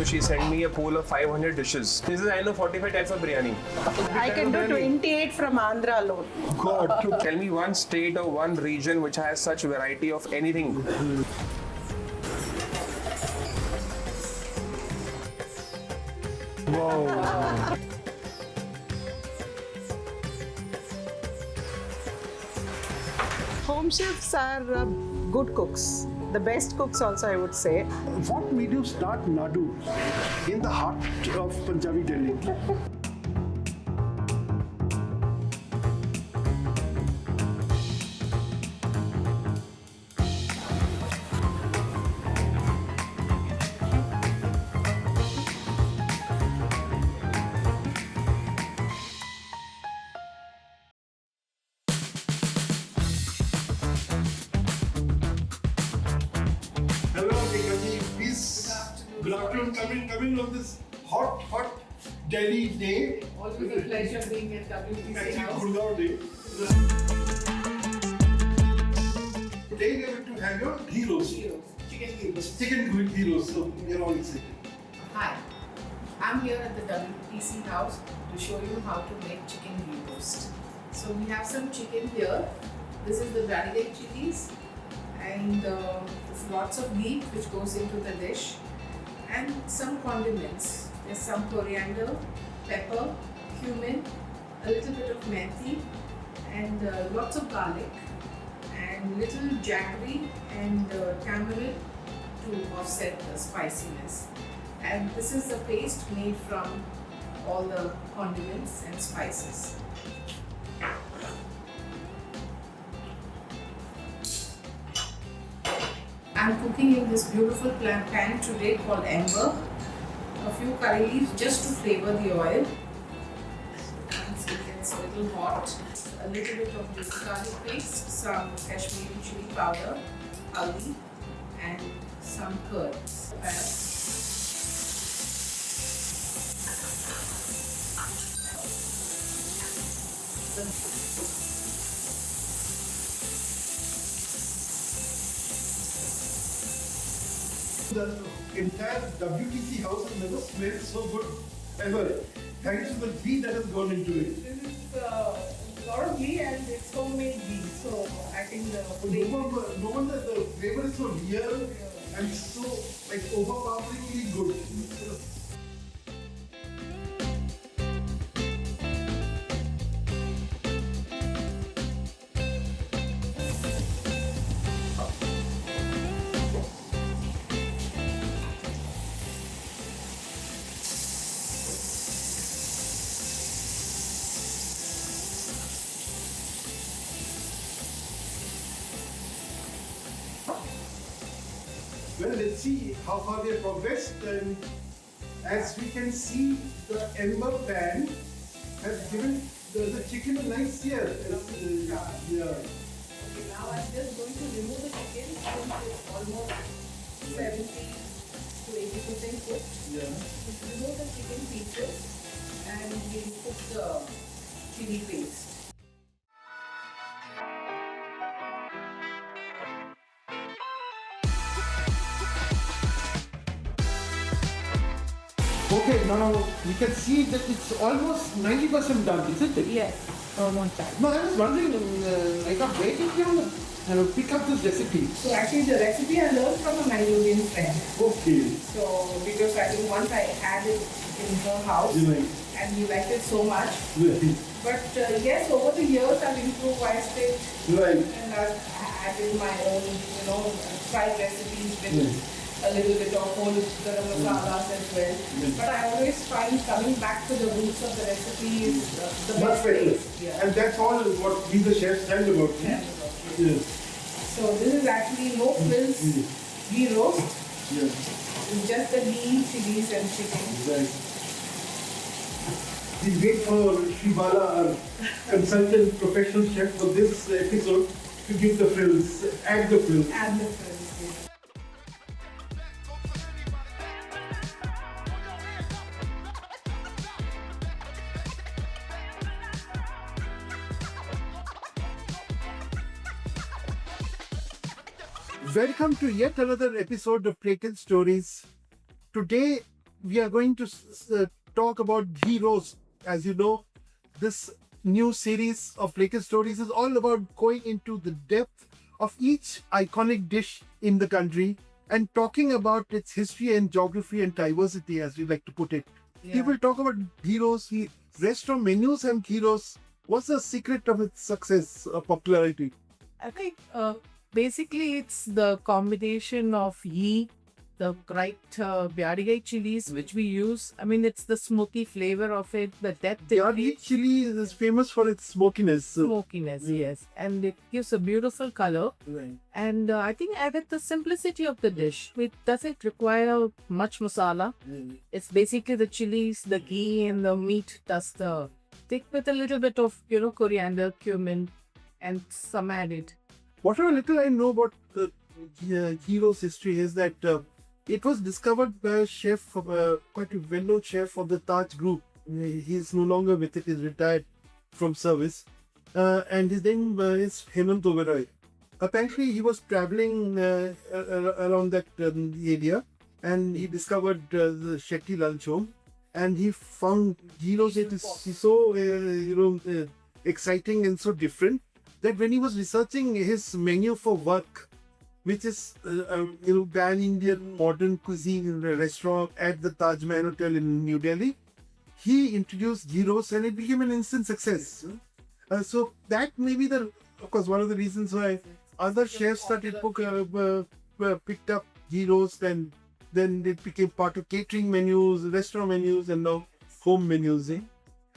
So she sent me a pool of 500 dishes. This is, I know, 45 types of biryani. I can do 28 from Andhra alone. God, tell me one state or one region which has such variety of anything. Wow. Home chefs are good cooks. The best cooks also, I would say. What made you start Nadu in the heart of Punjabi Delhi? Hello, Rekha ji. Please, good afternoon. Come in on this hot Delhi day. Always a pleasure being at WTC Actually, House. Gurgaon day. Today we are going to have your ghee roast. Chicken Ghee Roast. Chicken ghee roast. So we are all excited. Hi, I'm here at the WTC House to show you how to make chicken ghee roast. So we have some chicken here. This is the garlic chilies, and there's lots of ghee which goes into the dish, and some condiments. There's some coriander, pepper, cumin, a little bit of methi, and lots of garlic, and little jaggery and tamarind to offset the spiciness. And this is the paste made from all the condiments and spices. I'm cooking in this beautiful pan today called ember. A few curry leaves just to flavor the oil. And so it gets a little hot. A little bit of this garlic paste, some Kashmiri chili powder, haldi, and some curd. The entire WTC house has never smelled so good ever. Thanks to the ghee that has gone into it. This is a lot of ghee and it's homemade ghee, so I think the No wonder the flavor is so real and so like overpoweringly good. Well, let's see how far they have progressed. And as we can see, the ember pan has given the chicken a nice sear. Yeah. Okay, now I'm just going to remove the chicken since it's almost 70 to 80% cooked. Yeah. Just remove the chicken pieces and we'll cook the chili paste. Okay, now you can see that it's almost 90% done, isn't it? Yes, almost done. No, I was wondering, where did you pick up this recipe? So actually the recipe I learned from a Mangalorean friend. Okay. So because I think once I had it in her house Right. and he liked it so much. Right. But yes, over the years I've improvised it Right. and I've added my own, fried recipes with a little bit of whole garam masalas as well. But I always find coming back to the roots of the recipe is the Much best better. taste. Yeah. And that's all what we the chefs stand about. Yeah. Yes. So this is actually no frills ghee roast. Yes. It's just the ghee, chilies and chicken. Right. We wait for Shri Bala, our consultant professional chef, for this episode to give the frills, add the frills. And the frills. Yeah. Welcome to yet another episode of Plated Stories. Today we are going to talk about ghee roast. As you know, this new series of Rekha stories is all about going into the depth of each iconic dish in the country and talking about its history and geography and diversity, as we like to put it. Yeah. People talk about ghee roast, restaurant menus and ghee roast. What's the secret of its success or popularity? I think basically it's the combination of ghee, the right Biadigai chilies which we use. I mean, it's the smoky flavor of it, the depth in Biadi it, chili is famous for its smokiness. smokiness, yes, and it gives a beautiful color. Right. And I think added the simplicity of the dish. It doesn't require much masala. It's basically the chilies, the ghee, and the meat does the thick with a little bit of coriander, cumin, and some added. Whatever little I know about the ghee roast history is that it was discovered by a chef, quite a well-known chef of the Taj group. He's no longer with it, he's retired from service. And his name is Hemant Oberoi. Apparently, he was traveling around that area and he discovered the Shetty lunch home and he found ghee roast. It is so, exciting and so different that when he was researching his menu for work, which is pan-Indian modern cuisine restaurant at the Taj Mahal Hotel in New Delhi, he introduced ghee roast and it became an instant success. So that may be of course, one of the reasons why other chefs started picked up ghee roast and then it became part of catering menus, restaurant menus, and now home menus.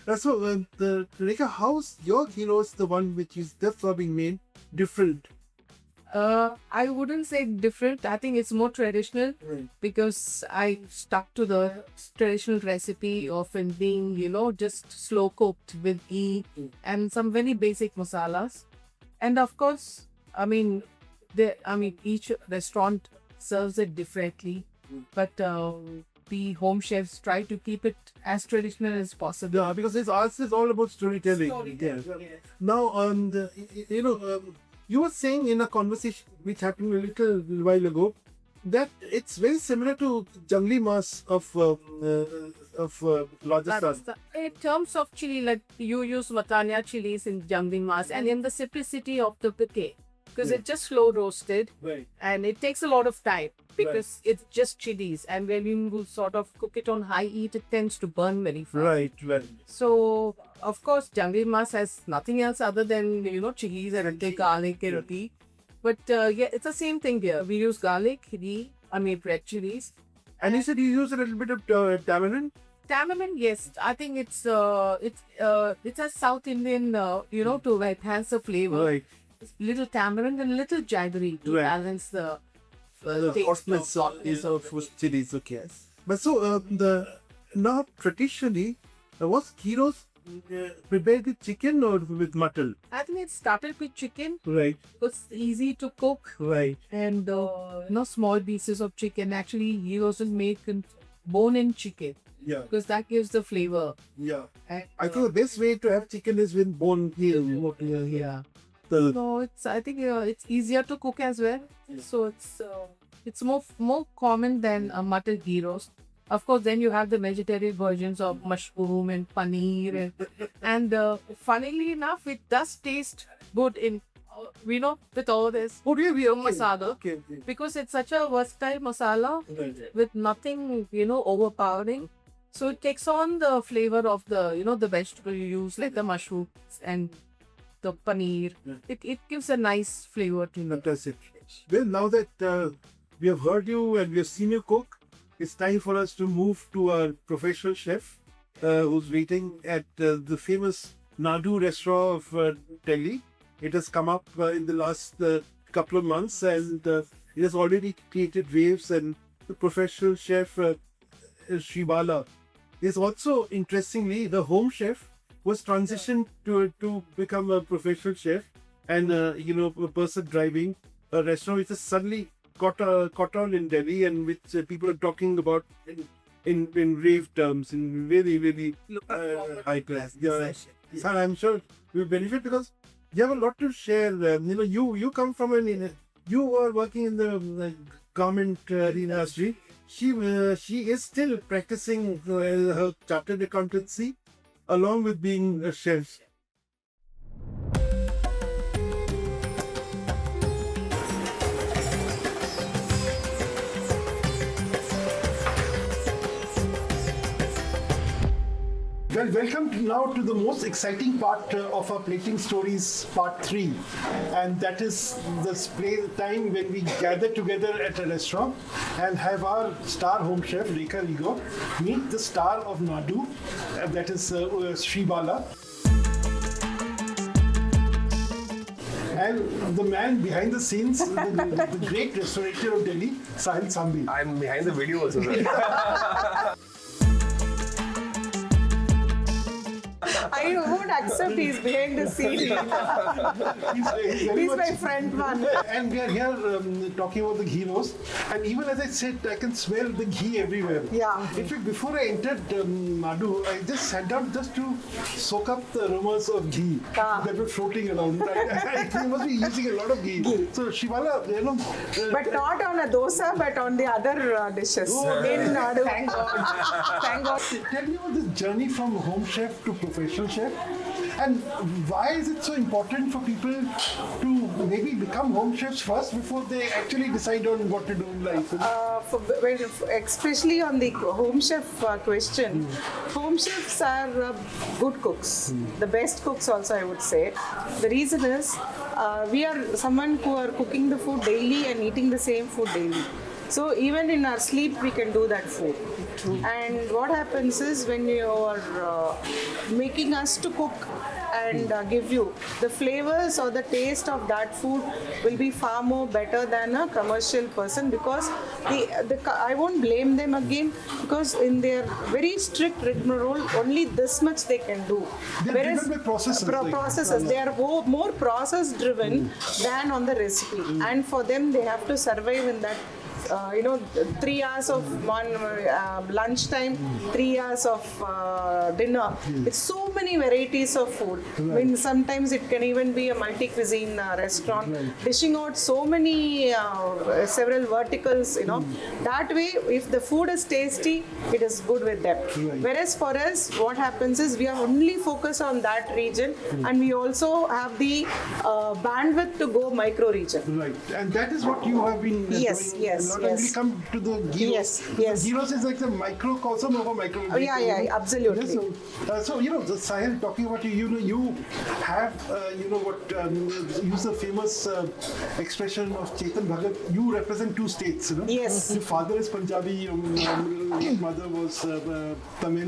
Rekha, how's your ghee roast, the one which is just being made, different? I wouldn't say different. I think it's more traditional because I stuck to the traditional recipe of it being, just slow cooked with ghee and some very basic masalas. And of course, each restaurant serves it differently, but the home chefs try to keep it as traditional as possible. Yeah, because ours is all about storytelling. Storytelling, Yeah. yes. Now, you were saying in a conversation which happened a little while ago that it's very similar to jungli mas of Rajasthan. In terms of chili, like you use Matanya chilies in jangdi mas and in the simplicity of the bouquet. Because it's just slow roasted Right. and it takes a lot of time because it's just chilies, and when you sort of cook it on high heat, it tends to burn very fast. Right. So, of course, jangdi mas has nothing else other than, chilies and garlic and roti. But it's the same thing here. We use garlic, red chilies. And you said you use a little bit of tamarind? Tamarind, yes. I think it's a South Indian, to enhance the flavor. Right. Little tamarind and little jaggery to Right. balance the taste Hotness of chilies, okay. But so, now traditionally, was ghee roast prepared with chicken or with mutton? I think it started with chicken. Right. It's easy to cook Right. and small pieces of chicken. Actually, ghee roast is made in bone-in chicken Yeah. because that gives the flavor. Yeah. And, I think the best way to have chicken is with bone here. yeah. The, So I think it's easier to cook as well. So it's more common than a mutton ghee roast. Of course, then you have the vegetarian versions of mushroom and paneer, and funnily enough, it does taste good in with all this oh, really? masala. Okay. Because it's such a versatile masala Right. with nothing overpowering. So it takes on the flavor of the the vegetable you use, like the mushrooms and the paneer. It gives a nice flavor to it. Fantastic. Well, now that we have heard you and we have seen you cook, it's time for us to move to our professional chef who's waiting at the famous Nadu restaurant of Delhi. It has come up in the last couple of months and it has already created waves, and the professional chef Shri Bala is also, interestingly, the home chef was transitioned to become a professional chef and a person driving a restaurant which has suddenly caught on in Delhi and which people are talking about in rave terms, in really, really high class. Yeah. So I'm sure we benefit because you have a lot to share. You come from you were working in the garment industry. She is still practicing her chartered accountancy along with being a chef. Well, welcome now to the most exciting part of our plating stories, part 3. And that is this time when we gather together at a restaurant and have our star home chef, Rekha Rigo, meet the star of Nadu, that is Shri Bala. And the man behind the scenes, the great restaurateur of Delhi, Sahil Sambhi. I'm behind the video also, sir. I won't accept he's behind the scene. He's my friend one. And we are here talking about the ghee roast. And even as I said, I can smell the ghee everywhere. Yeah. In fact, before I entered Nadu, I just sat down just to soak up the aromas of ghee that were floating around. I think you must be using a lot of ghee. So, Shivala, you know. But not on a dosa, but on the other dishes in Nadu. Thank God. Thank God. Tell me about this journey from home chef to professional chef, and why is it so important for people to maybe become home chefs first before they actually decide on what to do in life? Especially on the home chef question, home chefs are good cooks, the best cooks also I would say. The reason is we are someone who are cooking the food daily and eating the same food daily. So even in our sleep we can do that food. And what happens is when you are making us to cook and give you the flavors or the taste of that food will be far more better than a commercial person, because I won't blame them again, because in their very strict rigmarole only this much they can do. They're driven by processes. Processes. They are more process driven than on the recipe, and for them they have to survive in that 3 hours of one lunchtime, 3 hours of dinner. It's so many varieties of food. I mean, sometimes it can even be a multi-cuisine restaurant, dishing out so many several verticals. That way, if the food is tasty, it is good with them. Whereas for us, what happens is we are only focused on that region, and we also have the bandwidth to go micro region. Right, and that is what you have been doing. Yes. When we come to the ghee roast, yes. The ghee roast is like the microcosm of a micro. Absolutely. So the Sahil, talking about you have use the famous expression of Chetan Bhagat. You represent 2 states. Yes. Your father is Punjabi, your mother was Tamil,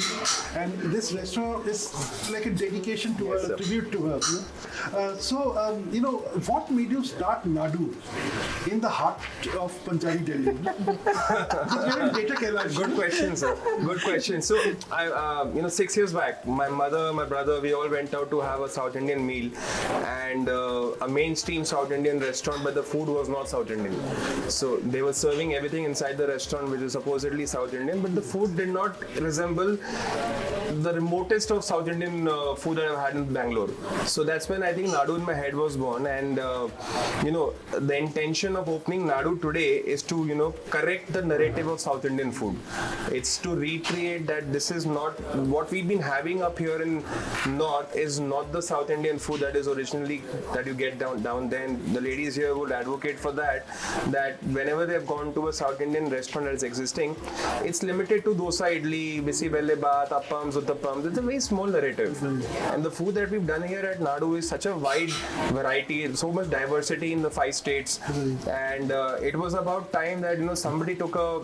and this restaurant is like a dedication to her, a tribute to her. What made you start Nadu in the heart of Punjabi Delhi? Good question, sir. Good question. So, 6 years back, my mother, my brother, we all went out to have a South Indian meal, and a mainstream South Indian restaurant, but the food was not South Indian. So they were serving everything inside the restaurant, which is supposedly South Indian, but the food did not resemble the remotest of South Indian food that I've had in Bangalore. So that's when I think Nadu in my head was born, and the intention of opening Nadu today is to correct the narrative of South Indian food. It's to recreate that this is not what we've been having up here in North, is not the South Indian food that is originally that you get down there. And the ladies here would advocate for that whenever they've gone to a South Indian restaurant that's existing, it's limited to dosa, idli, bisi belle baat, appams, uttappams. It's a very small narrative. And the food that we've done here at Nadu is such a wide variety, so much diversity in the 5 states. And it was about time that somebody took a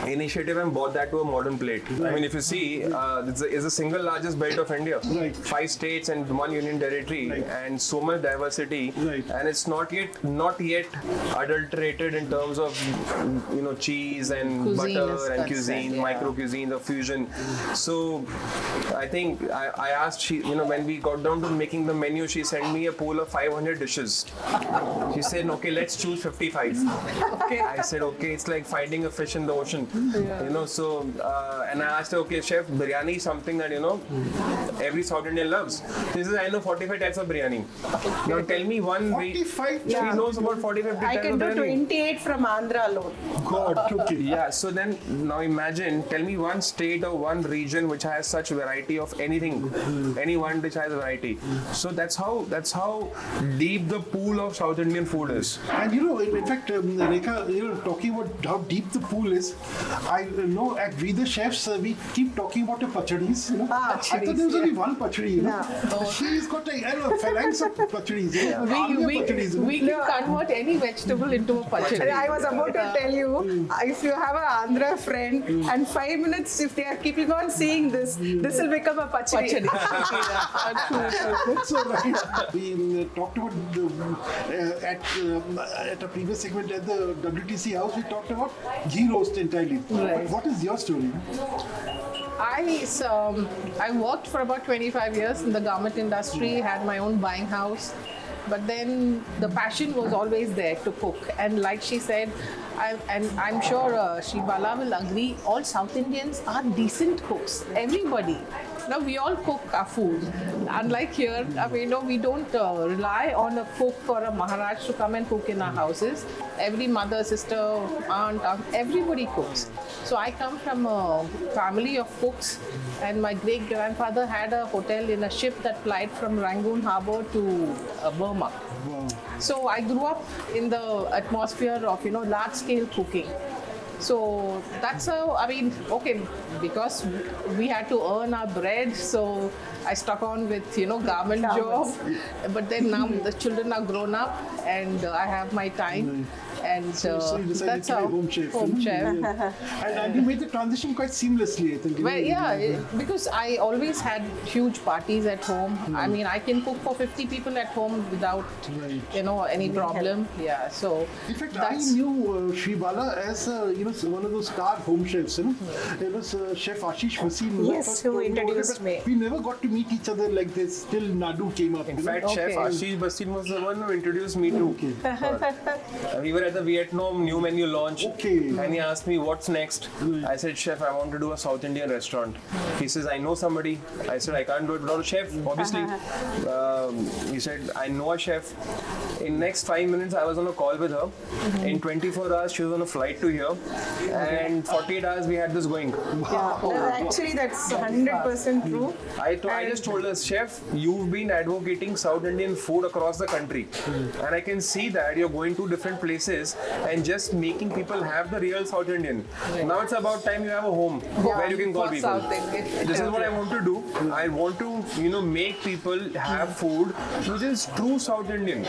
initiative and brought that to a modern plate. I mean, if you see, it's the single largest belt of India. 5 states and 1 union territory, and so much diversity. And it's not yet adulterated in terms of cheese and Cuisine butter and cuisine, micro cuisine, the fusion. So I think I asked, when we got down to making the menu, she sent me a pool of 500 dishes. She said, okay, let's choose 55. I said, okay, it's like finding a fish in the ocean. And I asked her, okay, chef, biryani is something that every South Indian loves. This is, I know 45 types of biryani. Now tell me one way. 45 She knows about 45 I types can of do biryani. 28 from Andhra alone. God, okay. Yeah, so then now imagine, tell me one state or one region which has such variety of anything, any one dish has variety. So that's how deep the pool of South Indian food is. And in fact, Rekha, talking about how deep the pool is, I know at We the Chefs, we keep talking about the pachadis. I thought there was only one pachadi. She's got a phalanx of pachadis. We can convert any vegetable into a pachadi. I was about to tell you, if you have an Andhra friend and 5 minutes, if they are keeping on seeing this will become a pachadi. That's so right. We talked about at a previous segment at the WTC house, we talked about ghee roast entirely. Right. But what is your story? I worked for about 25 years in the garment industry, had my own buying house. But then the passion was always there to cook. And like she said, I'm sure Shri Bala will agree, all South Indians are decent cooks. Everybody. Now we all cook our food. Unlike here, we don't rely on a cook or a Maharaj to come and cook in our houses. Every mother, sister, aunt, everybody cooks. So I come from a family of cooks, and my great-grandfather had a hotel in a ship that plied from Rangoon Harbour to Burma. Wow. So I grew up in the atmosphere of large-scale cooking. So that's how, because we had to earn our bread, so I stuck on with, garment job. But then now the children are grown up and I have my time. And So you decided that's to be how home chef. chef. And you made the transition quite seamlessly, I think. Well, yeah, because I always had huge parties at home. I can cook for 50 people at home without, any problem. Yeah, so In fact, I knew Shri Bala as one of those star home chefs. It was Chef Ashish Vaseem. Yes, who introduced me. We never got to meet each other like this till Nadu came up. In fact, Chef Ashish Basin was the one who introduced me to. We were at the Vietnam new menu launch, and he asked me what's next. I said, Chef, I want to do a South Indian restaurant. He says, I know somebody. I said, I can't do it without a chef, obviously. He said, I know a chef. In next 5 minutes, I was on a call with her. In 24 hours, she was on a flight to here, and 48 hours we had this going. Actually, that's 100% true. I just told her, Chef, you've been advocating South Indian food across the country, and I can see that you're going to different places and just making people have the real South Indian. Now it's about time you have a home where you can call people. South Indian. This is what I want to do. I want to, make people have food which is true South Indian.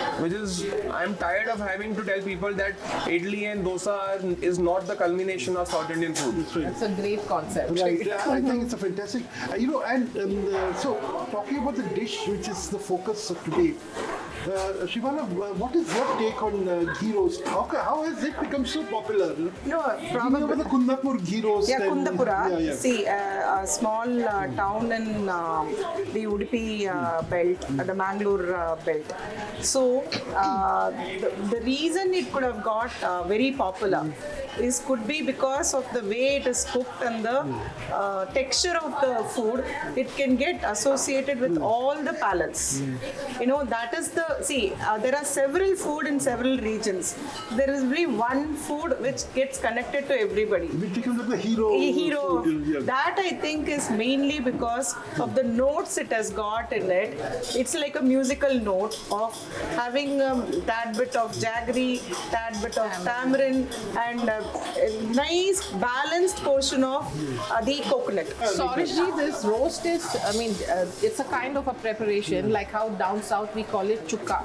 I'm tired of having to tell people that idli and dosa is not the culmination of South Indian food. That's a great concept. Right, I think it's a fantastic, so talking about the dish, which is the focus of today, Shri Bala, what is your take on ghee roast? How has it become so popular? No, Probably the Kundapur ghee roast. Yeah, and- Kundapura. Yeah. See, a small town in the Udupi belt, the Mangalore belt. So, the reason it could have got very popular could be because of the way it is cooked and the texture of the food. It can get associated with all the palates. That is there are several food in several regions. There is only one food which gets connected to everybody. Which becomes like the hero. Food, yeah. That I think is mainly because of the notes it has got in it. It's like a musical note of having that bit of jaggery, that bit of tamarind, and a nice balanced portion of the coconut. Sorishji, this roast is, it's a kind of a preparation, like how down south we call it chukka.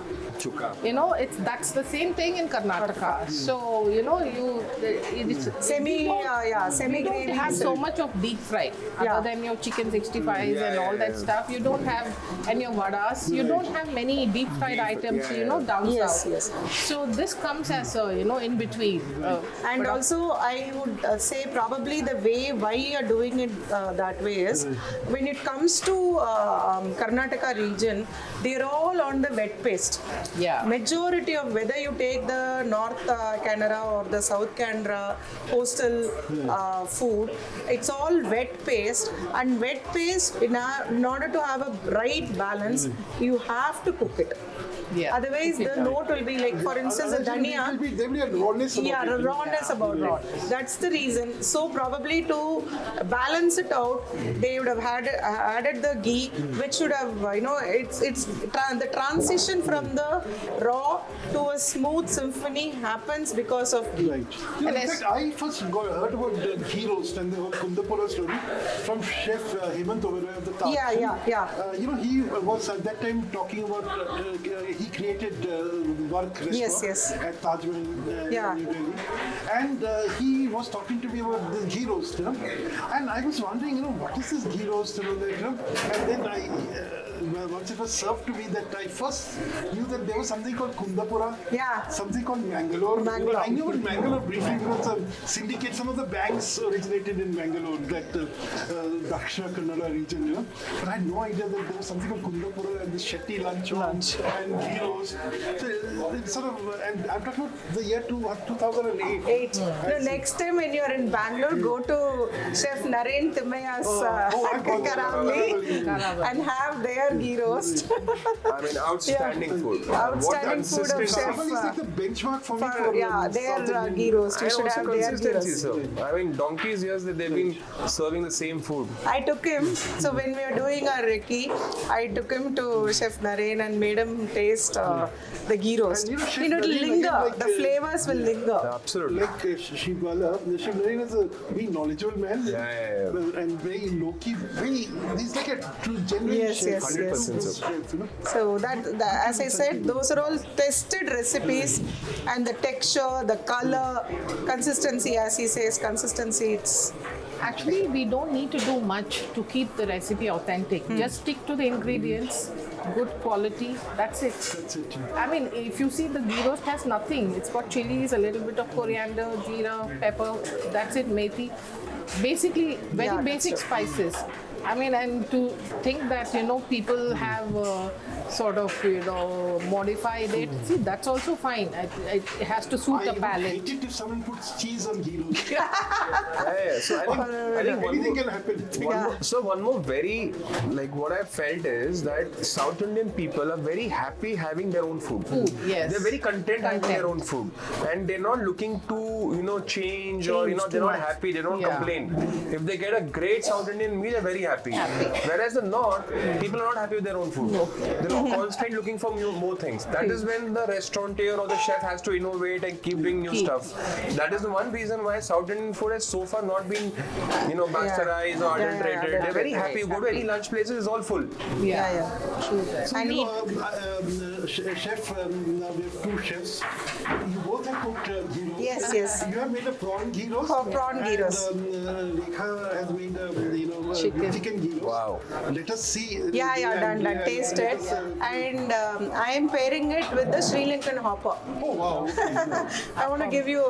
That's the same thing in Karnataka. So, it's Semi you don't gravy. have so much of deep fry other than your chicken 65s and all that stuff. You don't have any of vadas. You don't have many deep fried items, down south. Yes. So this comes as a, in between. And And also, I would say probably the way why you are doing it that way is when it comes to Karnataka region, they're all on the wet paste. Yeah. Majority of whether you take the North Canara or the South Canara coastal food, it's all wet paste. And wet paste, in order to have a right balance, you have to cook it. Yeah. Otherwise, the note will be like, for instance, the dhania. There will be a rawness about it. Rawness about it. That's the reason. So probably to balance it out, they would have added the ghee, which should have, the transition from the raw to a smooth symphony happens because of ghee. Right. In fact, I first heard about the ghee roast and the whole Kundapura story from Chef Hemant Oberoi of the Taj. Yeah. He was at that time talking about, he created work restaurant Yes. at Taj Mahal Yeah. New Delhi. And he was talking to me about this ghee roast, And I was wondering, what is this ghee roast, And then once it was served to me, that I first knew that there was something called Kundapura, something called Mangalore. I knew about Mangalore briefly because some syndicate, some of the banks originated in Mangalore, that Dakshina Kannada region, But I had no idea that there was something called Kundapura and the Shetty lunch and ghee roast. So it's sort of, and I'm talking about the year 2008. Next time when you're in Bangalore, go to Chef Naren Timmaya's Karamli and have their ghee roast. I mean, outstanding food. Outstanding food of Chef. It's like the benchmark for me for their ghee roast. You And should also have their ghee consistency, roast. sir. I mean, donkeys years that they've been serving the same food. I took him, so when we were doing our recce, I took him to Chef Naren and made him taste the ghee roast. And Chef It'll Naren, linger, again, the flavors will linger. Absolutely. like Shri Bala, Chef Naren is a very knowledgeable man. Yeah. And very low-key, he's like a true genuine Yes, chef. yes, yes. 100%, sir. Chef, So that, as I said, those are all tested recipes, and the texture, the color, consistency, as he says, consistency, it's Actually, we don't need to do much to keep the recipe authentic. Just stick to the ingredients, good quality, that's it. That's it. I mean, if you see the ghee roast has nothing. It's got chilies, a little bit of coriander, jeera, pepper, that's it, methi. Basically, very basic spices. I mean, and to think that, people have sort of, modified it. See, that's also fine. It has to suit the I palate. hate it if someone puts cheese on ghee roast. Yeah. So I think one Anything more, can happen. one more very, like what I felt is that South Indian people are very happy having their own food. Yes. They're very content having their own food. And they're not looking to, change or, they're too not much. happy, they don't Yeah. complain. If they get a great South Indian meal, they're very happy. Whereas the North, people are not happy with their own food. They're constantly looking for more things. That is when the restaurateur or the chef has to innovate and keep doing new stuff. That is the one reason why South Indian food has so far not been, bastardized or adulterated. They're very happy. You go to any lunch places, it's all full. yeah. True that. So, I need. Chef, now we have two chefs. You both have cooked ghee roast. Yes. You have made a prawn ghee roast. Prawn ghee roast. And Rekha has made a chicken ghee roast. Wow. Let us see. Done. Taste it. And I am pairing it with the Sri Lankan hopper. Oh wow. Okay. I want to give you,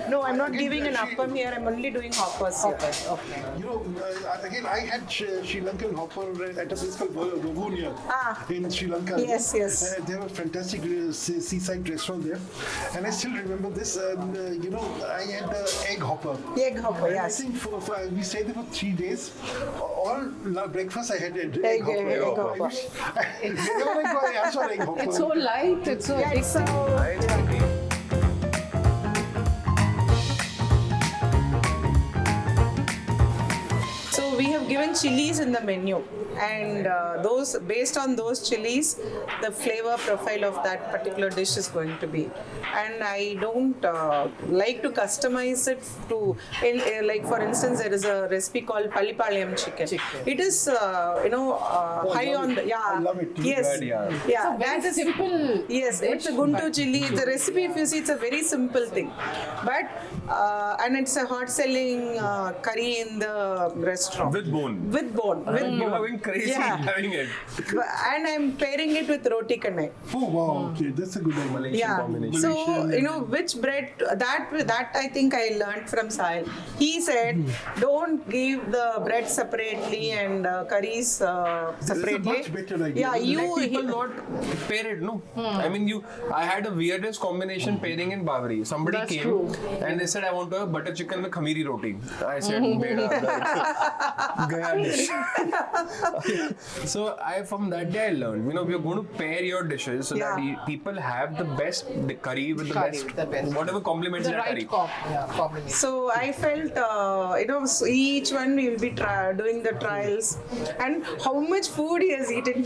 No, I'm not giving an appam here. I'm only doing hoppers here. Okay. Again, I had Sri Lankan hopper at a place called Vavunia in Sri Lanka. Yes. They have a fantastic seaside restaurant there. And I still remember this. I had the egg hopper. Egg hopper, And yes. I think we stayed there for 3 days. All breakfast I had egg Egg hopper. hopper. I wish. Whenever I go, I ask for egg hopper. It's so light, it's so addictive. Right? So we have given chilies in the menu, and those based on those chilies, the flavor profile of that particular dish is going to be. And I don't like to customize it to, like for instance, there is a recipe called Palipalayam chicken. It is, high on the I love it. Yes, Yeah. that is Simple. Yes, it's a Guntur chili. It's a recipe. If you see, it's a very simple thing, but and it's a hot selling curry in the restaurant. With bone. With bone. You having crazy Yeah. having it. And I'm pairing it with roti canai. Oh wow, okay, that's a good idea. Malaysian Yeah. combination. So which bread that I think I learned from Sahil. He said, don't give the bread separately and curries separately. much better idea. Yeah, Let people not pair it, no? I mean, I had a weirdest combination pairing in Bavri. Somebody That's came true. and they said, I want to have butter chicken with khamiri roti. I said, Beda, gaya dish. So from that day I learned, we're going to pair your dishes so that Yeah. people have the best curry with the Curry with the best. whatever complements The their right curry. combination. So I felt, so each one we will be doing the trials, and how much food he has eaten.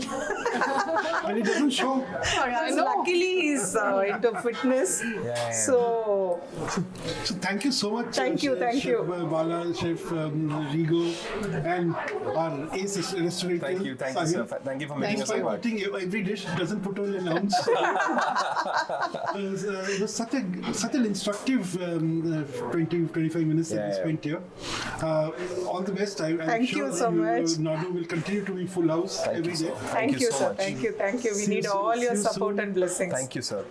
And it doesn't show. I know. Luckily, he's into fitness. Yeah. So So thank you so much. Thank you, thank Chef you. Bala, Chef Rigo, and our ace restaurateur. Thank you, Sahil. sir. Thank you for making us a Despite part. eating every dish, doesn't put on an ounce. It was such an instructive 20-25 minutes that we Yeah. spent here. All the best. I'm Thank sure you so much. Nadu will continue to be full house Thank every you, day. sir. thank you, so sir. much. Thank you. We See you need soon. all your See you support soon. and blessings. Thank you, sir.